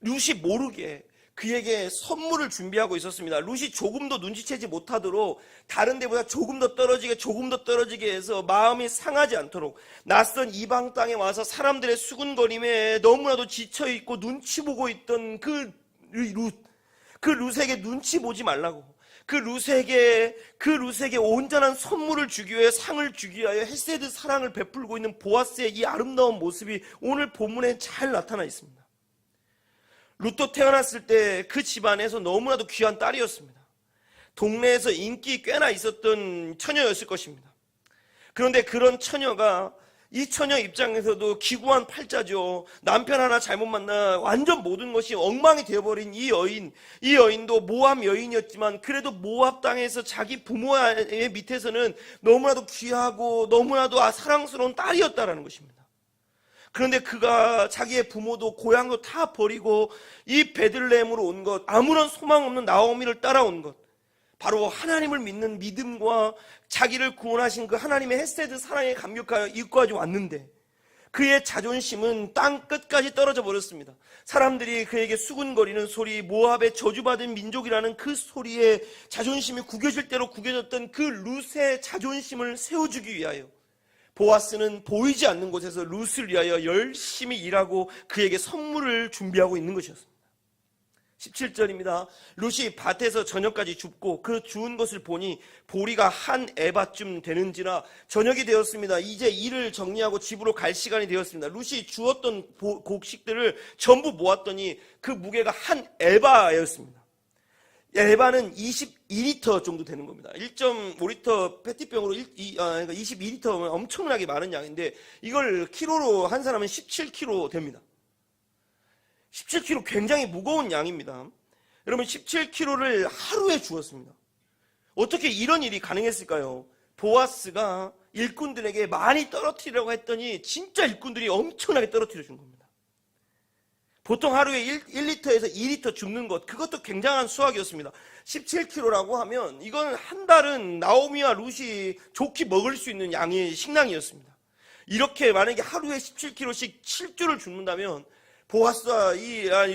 [SPEAKER 2] 룻이 모르게 그에게 선물을 준비하고 있었습니다. 룻이 조금도 눈치채지 못하도록 다른 데보다 조금 더 떨어지게 해서 마음이 상하지 않도록 낯선 이방 땅에 와서 사람들의 수군거림에 너무나도 지쳐있고 눈치 보고 있던 그 룻에게 눈치 보지 말라고, 그 룻에게 온전한 선물을 주기 위해 상을 주기 위하여 헤세드 사랑을 베풀고 있는 보아스의 이 아름다운 모습이 오늘 본문에 잘 나타나 있습니다. 룻도 태어났을 때 그 집안에서 너무나도 귀한 딸이었습니다. 동네에서 인기 꽤나 있었던 처녀였을 것입니다. 그런데 그런 처녀가 이 처녀 입장에서도 기구한 팔자죠. 남편 하나 잘못 만나 완전 모든 것이 엉망이 되어버린 이 여인도 모압 여인이었지만 그래도 모압 땅에서 자기 부모의 밑에서는 너무나도 귀하고 너무나도 사랑스러운 딸이었다라는 것입니다. 그런데 그가 자기의 부모도 고향도 다 버리고 이 베들레헴으로 온 것, 아무런 소망 없는 나오미를 따라온 것, 바로 하나님을 믿는 믿음과 자기를 구원하신 그 하나님의 헤세드 사랑에 감격하여 이곳까지 왔는데 그의 자존심은 땅 끝까지 떨어져 버렸습니다. 사람들이 그에게 수군거리는 소리, 모압의 저주받은 민족이라는 그 소리에 자존심이 구겨질 대로 구겨졌던 그 룻의 자존심을 세워주기 위하여 보아스는 보이지 않는 곳에서 룻을 위하여 열심히 일하고 그에게 선물을 준비하고 있는 것이었습니다. 17절입니다. 룻이 밭에서 저녁까지 줍고 그 주운 것을 보니 보리가 한 에바쯤 되는지라 저녁이 되었습니다. 이제 일을 정리하고 집으로 갈 시간이 되었습니다. 룻이 주었던 곡식들을 전부 모았더니 그 무게가 한 에바였습니다. 에바는 22리터 정도 되는 겁니다. 1.5리터 페티병으로 그러니까 22리터면 엄청나게 많은 양인데 이걸 키로로 한 사람은 17kg 됩니다. 17kg 굉장히 무거운 양입니다. 여러분 17kg를 하루에 주었습니다. 어떻게 이런 일이 가능했을까요? 보아스가 일꾼들에게 많이 떨어뜨리려고 했더니 진짜 일꾼들이 엄청나게 떨어뜨려 준 겁니다. 보통 하루에 1리터에서 2리터 줍는 것, 그것도 굉장한 수확이었습니다. 17kg라고 하면 이건 한 달은 나오미와 룻이 좋게 먹을 수 있는 양의 식량이었습니다. 이렇게 만약에 하루에 17kg씩 7주를 줍는다면 보아스와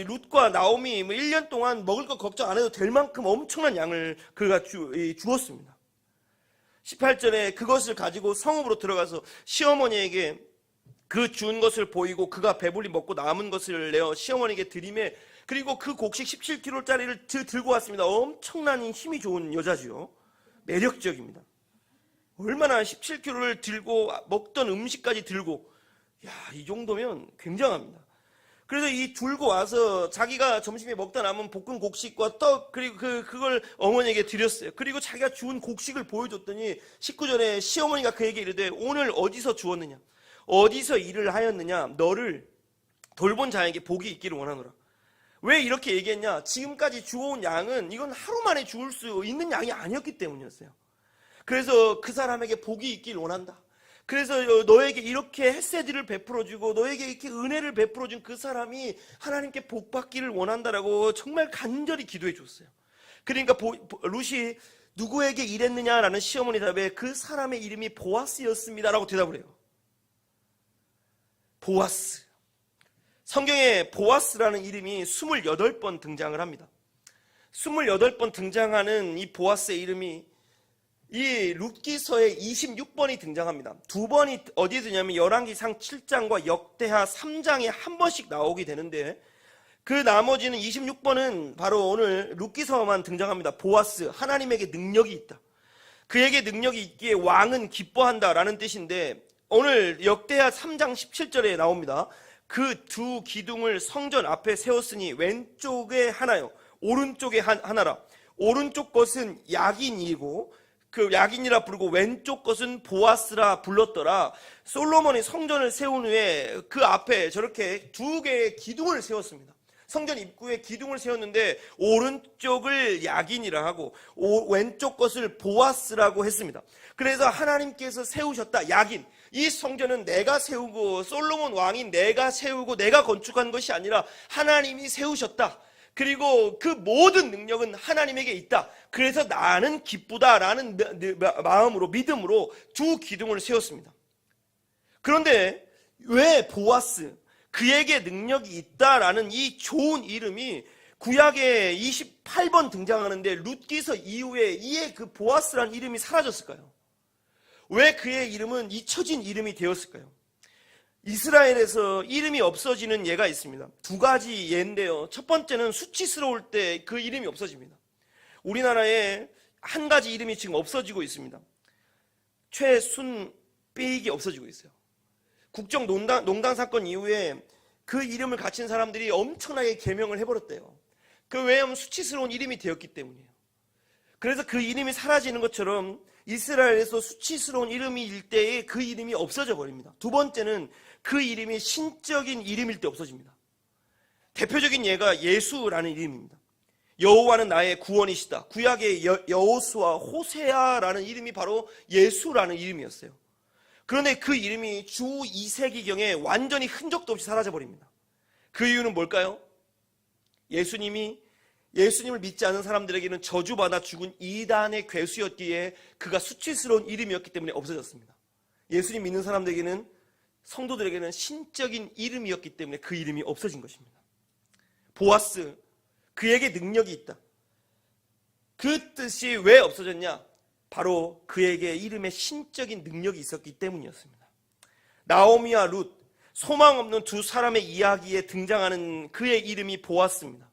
[SPEAKER 2] 룻과 나오미 1년 동안 먹을 거 걱정 안 해도 될 만큼 엄청난 양을 그가 주었습니다. 18절에 그것을 가지고 성읍으로 들어가서 시어머니에게 그 준 것을 보이고 그가 배불리 먹고 남은 것을 내어 시어머니에게 드리매 그리고 그 곡식 17kg짜리를 들고 왔습니다. 엄청난 힘이 좋은 여자지요. 매력적입니다. 얼마나 17kg를 들고 먹던 음식까지 들고 이 정도면 굉장합니다. 그래서 이 들고 와서 자기가 점심에 먹다 남은 볶은 곡식과 떡 그리고 그걸 어머니에게 드렸어요. 그리고 자기가 주운 곡식을 보여줬더니 19절에 시어머니가 그에게 이르되 오늘 어디서 주었느냐 어디서 일을 하였느냐 너를 돌본 자에게 복이 있기를 원하노라. 왜 이렇게 얘기했냐? 지금까지 주워온 양은 이건 하루 만에 주울 수 있는 양이 아니었기 때문이었어요. 그래서 그 사람에게 복이 있기를 원한다. 그래서 너에게 이렇게 헤세드를 베풀어주고 너에게 이렇게 은혜를 베풀어준 그 사람이 하나님께 복 받기를 원한다라고 정말 간절히 기도해 줬어요. 그러니까 룻이 누구에게 일했느냐라는 시어머니 답에 그 사람의 이름이 보아스였습니다라고 대답을 해요. 보아스. 성경에 보아스라는 이름이 28번 등장을 합니다. 28번 등장하는 이 보아스의 이름이 이 룻기서에 26번이 등장합니다. 두 번이 어디에 드냐면 열왕기상 7장과 역대하 3장에 한 번씩 나오게 되는데 그 나머지는 26번은 바로 오늘 룻기서만 등장합니다. 보아스, 하나님에게 능력이 있다. 그에게 능력이 있기에 왕은 기뻐한다라는 뜻인데 오늘 역대하 3장 17절에 나옵니다. 그 두 기둥을 성전 앞에 세웠으니 왼쪽에 하나요 오른쪽에 하나라. 오른쪽 것은 야긴이고 그 야긴이라 부르고 왼쪽 것은 보아스라 불렀더라. 솔로몬이 성전을 세운 후에 그 앞에 저렇게 두 개의 기둥을 세웠습니다. 성전 입구에 기둥을 세웠는데 오른쪽을 야긴이라 하고 왼쪽 것을 보아스라고 했습니다. 그래서 하나님께서 세우셨다. 야긴. 이 성전은 내가 세우고 솔로몬 왕인 내가 세우고 내가 건축한 것이 아니라 하나님이 세우셨다. 그리고 그 모든 능력은 하나님에게 있다. 그래서 나는 기쁘다라는 마음으로 믿음으로 두 기둥을 세웠습니다. 그런데 왜 보아스, 그에게 능력이 있다라는 이 좋은 이름이 구약에 28번 등장하는데 룻기서 이후에 이에 그 보아스라는 이름이 사라졌을까요? 왜 그의 이름은 잊혀진 이름이 되었을까요? 이스라엘에서 이름이 없어지는 예가 있습니다. 두 가지 예인데요. 첫 번째는 수치스러울 때 그 이름이 없어집니다. 우리나라에 한 가지 이름이 지금 없어지고 있습니다. 최순백이 없어지고 있어요. 국정농단 사건 이후에 그 이름을 갖춘 사람들이 엄청나게 개명을 해버렸대요. 왜냐하면 수치스러운 이름이 되었기 때문이에요. 그래서 그 이름이 사라지는 것처럼 이스라엘에서 수치스러운 이름일 때에 그 이름이 없어져 버립니다. 두 번째는 그 이름이 신적인 이름일 때 없어집니다. 대표적인 예가 예수라는 이름입니다. 여호와는 나의 구원이시다. 구약의 여호수아 호세아라는 이름이 바로 예수라는 이름이었어요. 그런데 그 이름이 주 2세기경에 완전히 흔적도 없이 사라져 버립니다. 그 이유는 뭘까요? 예수님을 믿지 않는 사람들에게는 저주받아 죽은 이단의 괴수였기에 그가 수치스러운 이름이었기 때문에 없어졌습니다. 예수님 믿는 사람들에게는 성도들에게는 신적인 이름이었기 때문에 그 이름이 없어진 것입니다. 보아스, 그에게 능력이 있다. 그 뜻이 왜 없어졌냐? 바로 그에게 이름에 신적인 능력이 있었기 때문이었습니다. 나오미와 룻, 소망 없는 두 사람의 이야기에 등장하는 그의 이름이 보아스입니다.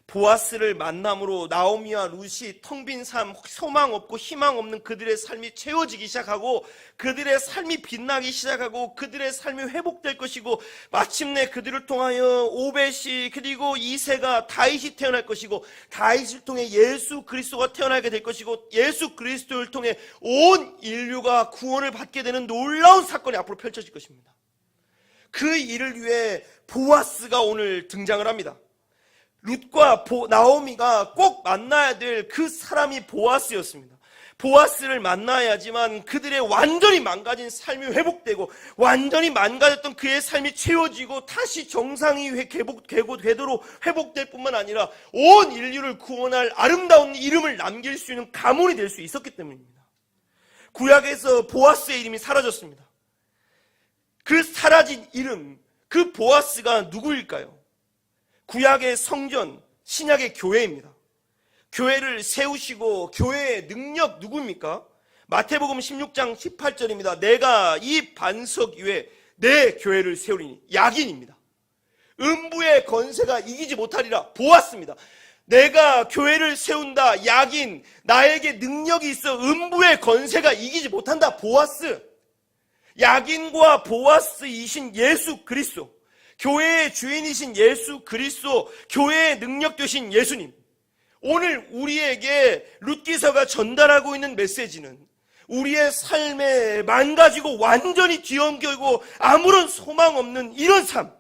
[SPEAKER 2] 보아스를 만남으로 나오미와 룻이 텅 빈 삶, 소망 없고 희망 없는 그들의 삶이 채워지기 시작하고 그들의 삶이 빛나기 시작하고 그들의 삶이 회복될 것이고 마침내 그들을 통하여 오벳이 그리고 이새가 다윗이 태어날 것이고 다윗을 통해 예수 그리스도가 태어나게 될 것이고 예수 그리스도를 통해 온 인류가 구원을 받게 되는 놀라운 사건이 앞으로 펼쳐질 것입니다. 그 일을 위해 보아스가 오늘 등장을 합니다. 룻과 나오미가 꼭 만나야 될 그 사람이 보아스였습니다. 보아스를 만나야지만 그들의 완전히 망가진 삶이 회복되고 완전히 망가졌던 그의 삶이 채워지고 다시 정상이 되도록 회복될 뿐만 아니라 온 인류를 구원할 아름다운 이름을 남길 수 있는 가문이 될 수 있었기 때문입니다. 구약에서 보아스의 이름이 사라졌습니다. 그 사라진 이름, 그 보아스가 누구일까요? 구약의 성전, 신약의 교회입니다. 교회를 세우시고 교회의 능력 누구입니까? 마태복음 16장 18절입니다. 내가 이 반석 위에 내 교회를 세우리니, 야긴입니다. 음부의 건세가 이기지 못하리라. 보았습니다. 내가 교회를 세운다. 야긴, 나에게 능력이 있어 음부의 건세가 이기지 못한다. 보아스. 야긴과 보아스이신 예수 그리스도, 교회의 주인이신 예수 그리스도, 교회의 능력 되신 예수님. 오늘 우리에게 룻기서가 전달하고 있는 메시지는 우리의 삶에 망가지고 완전히 뒤엉겨고 아무런 소망 없는 이런 삶,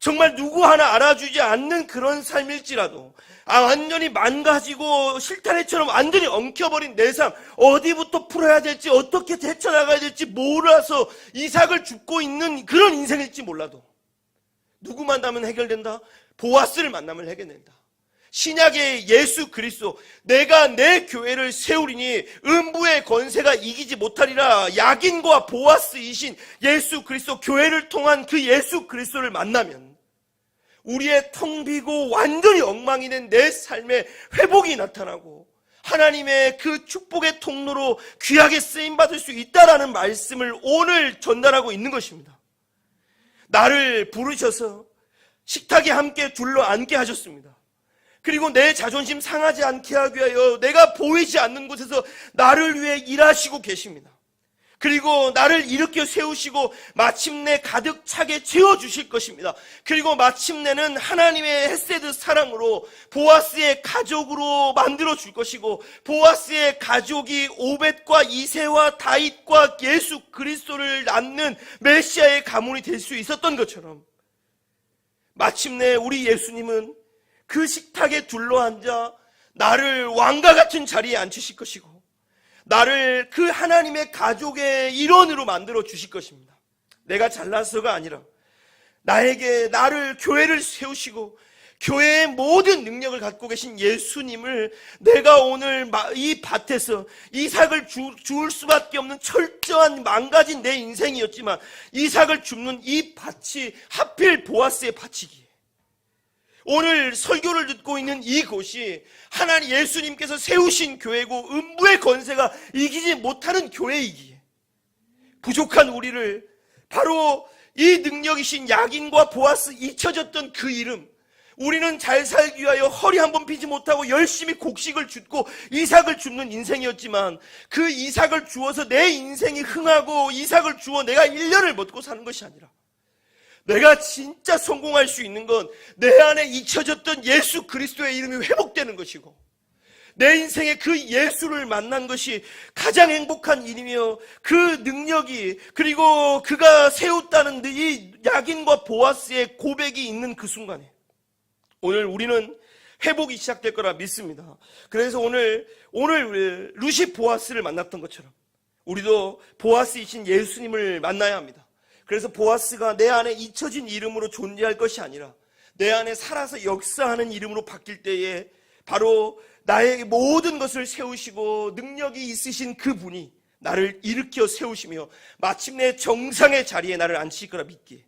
[SPEAKER 2] 정말 누구 하나 알아주지 않는 그런 삶일지라도 완전히 망가지고 실타래처럼 완전히 엉켜버린 내 삶, 어디부터 풀어야 될지 어떻게 헤쳐나가야 될지 몰라서 이삭을 줍고 있는 그런 인생일지 몰라도 누구 만나면 해결된다? 보아스를 만나면 해결된다. 신약의 예수 그리스도, 내가 내 교회를 세우리니 음부의 건세가 이기지 못하리라. 야긴과 보아스이신 예수 그리스도, 교회를 통한 그 예수 그리스도를 만나면 우리의 텅 비고 완전히 엉망이 된 내 삶에 회복이 나타나고 하나님의 그 축복의 통로로 귀하게 쓰임받을 수 있다라는 말씀을 오늘 전달하고 있는 것입니다. 나를 부르셔서 식탁에 함께 둘러 앉게 하셨습니다. 그리고 내 자존심 상하지 않게 하기 위하여 내가 보이지 않는 곳에서 나를 위해 일하시고 계십니다. 그리고 나를 일으켜 세우시고 마침내 가득 차게 채워주실 것입니다. 그리고 마침내는 하나님의 헤세드 사랑으로 보아스의 가족으로 만들어줄 것이고 보아스의 가족이 오벳과 이새와 다윗과 예수 그리스도를 낳는 메시아의 가문이 될 수 있었던 것처럼 마침내 우리 예수님은 그 식탁에 둘러앉아 나를 왕과 같은 자리에 앉히실 것이고 나를 그 하나님의 가족의 일원으로 만들어 주실 것입니다. 내가 잘나서가 아니라 나를 교회를 세우시고 교회의 모든 능력을 갖고 계신 예수님을 내가 오늘 이 밭에서 이삭을 주울 수밖에 없는 철저한 망가진 내 인생이었지만 이삭을 줍는 이 밭이 하필 보아스의 밭이기에 오늘 설교를 듣고 있는 이곳이 하나님 예수님께서 세우신 교회고 음부의 건세가 이기지 못하는 교회이기에 부족한 우리를 바로 이 능력이신 야긴과 보아스 잊혀졌던 그 이름, 우리는 잘 살기 위하여 허리 한번 피지 못하고 열심히 곡식을 줍고 이삭을 줍는 인생이었지만 그 이삭을 주어서 내 인생이 흥하고 이삭을 주어 내가 1년을 먹고 사는 것이 아니라 내가 진짜 성공할 수 있는 건 내 안에 잊혀졌던 예수 그리스도의 이름이 회복되는 것이고 내 인생에 그 예수를 만난 것이 가장 행복한 일이며 그 능력이 그리고 그가 세웠다는 이 야긴과 보아스의 고백이 있는 그 순간에 오늘 우리는 회복이 시작될 거라 믿습니다. 그래서 오늘 룻이 보아스를 만났던 것처럼 우리도 보아스이신 예수님을 만나야 합니다. 그래서 보아스가 내 안에 잊혀진 이름으로 존재할 것이 아니라 내 안에 살아서 역사하는 이름으로 바뀔 때에 바로 나의 모든 것을 세우시고 능력이 있으신 그분이 나를 일으켜 세우시며 마침내 정상의 자리에 나를 앉히실 거라 믿기에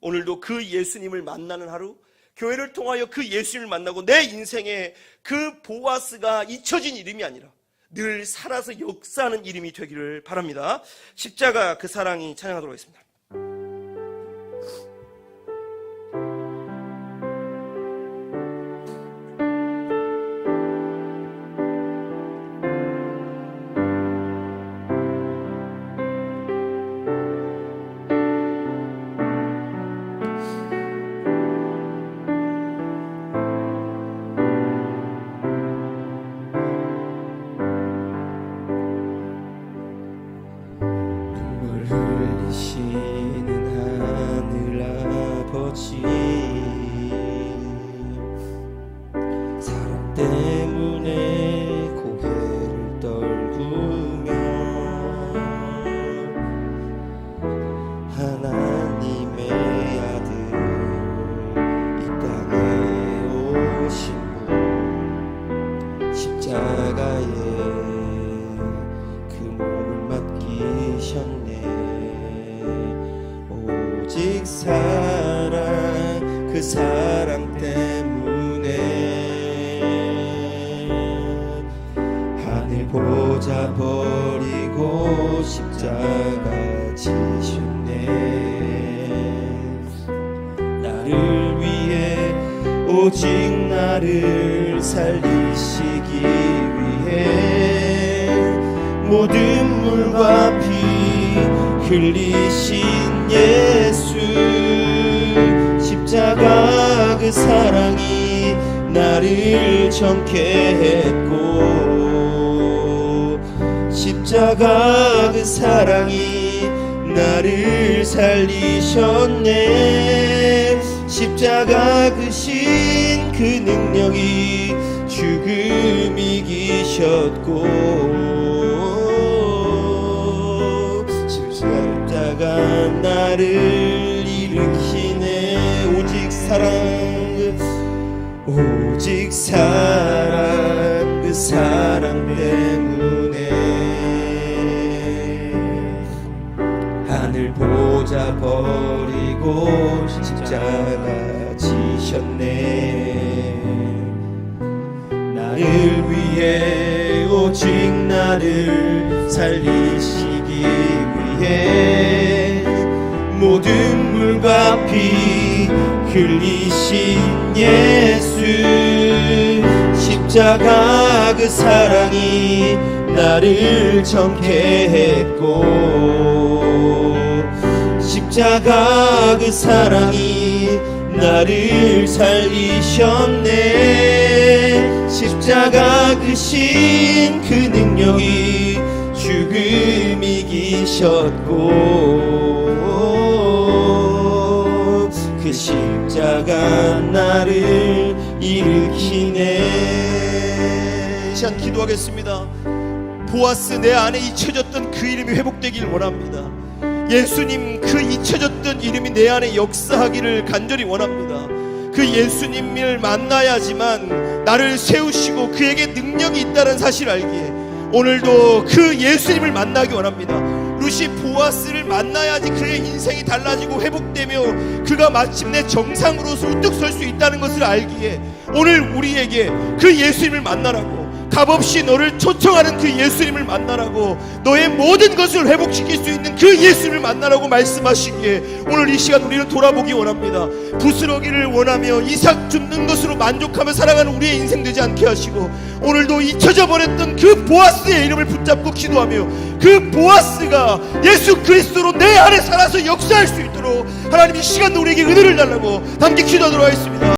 [SPEAKER 2] 오늘도 그 예수님을 만나는 하루, 교회를 통하여 그 예수님을 만나고 내 인생에 그 보아스가 잊혀진 이름이 아니라 늘 살아서 역사하는 이름이 되기를 바랍니다. 십자가 그 사랑이 찬양하도록 하겠습니다. 때문에 고개를 떨구며 하나님의 아들 이 땅에 오신 분 십자가에 그 몸을 맡기셨네. 오직 사랑 그 사랑 때문에 하늘 보자 버리고 십자가 지셨네. 나를 위해 오직 나를 살리시기 위해 모든 물과 피 흘리신 예수 십자가 그 사랑이 나를 정케 했고 십자가 그 사랑이 나를 살리셨네. 십자가 그신 그 능력이 죽음 이기셨고 십자가 나를 일으키네. 오직 사랑 오직 사랑 그 사랑 때문에 하늘 보자 버리고 십자가 지셨네. 나를 위해 오직 나를 살리시기 위해 모든 물과 피 흘리신 예수 십자가 그 사랑이 나를 정케 했고 십자가 그 사랑이 나를 살리셨네. 십자가 그신 그 능력이 죽음 이기셨고 그 십자가 나를 일으키네.
[SPEAKER 3] 이 시간 기도하겠습니다. 보아스 내 안에 잊혀졌던 그 이름이 회복되길 원합니다. 예수님 그 잊혀졌던 이름이 내 안에 역사하기를 간절히 원합니다. 그 예수님을 만나야지만 나를 세우시고 그에게 능력이 있다는 사실을 알기에 오늘도 그 예수님을 만나기 원합니다. 루시 보아스를 만나야지 그의 인생이 달라지고 회복되며 그가 마침내 정상으로서 우뚝 설 수 있다는 것을 알기에 오늘 우리에게 그 예수님을 만나라고, 값없이 너를 초청하는 그 예수님을 만나라고, 너의 모든 것을 회복시킬 수 있는 그 예수님을 만나라고 말씀하시기에 오늘 이 시간 우리는 돌아보기 원합니다. 부스러기를 원하며 이삭 줍는 것으로 만족하며 살아가는 우리의 인생 되지 않게 하시고 오늘도 잊혀져 버렸던 그 보아스의 이름을 붙잡고 기도하며 그 보아스가 예수 그리스도로 내 안에 살아서 역사할 수 있도록 하나님 이 시간도 우리에게 은혜를 달라고 함께 기도하도록 하겠습니다.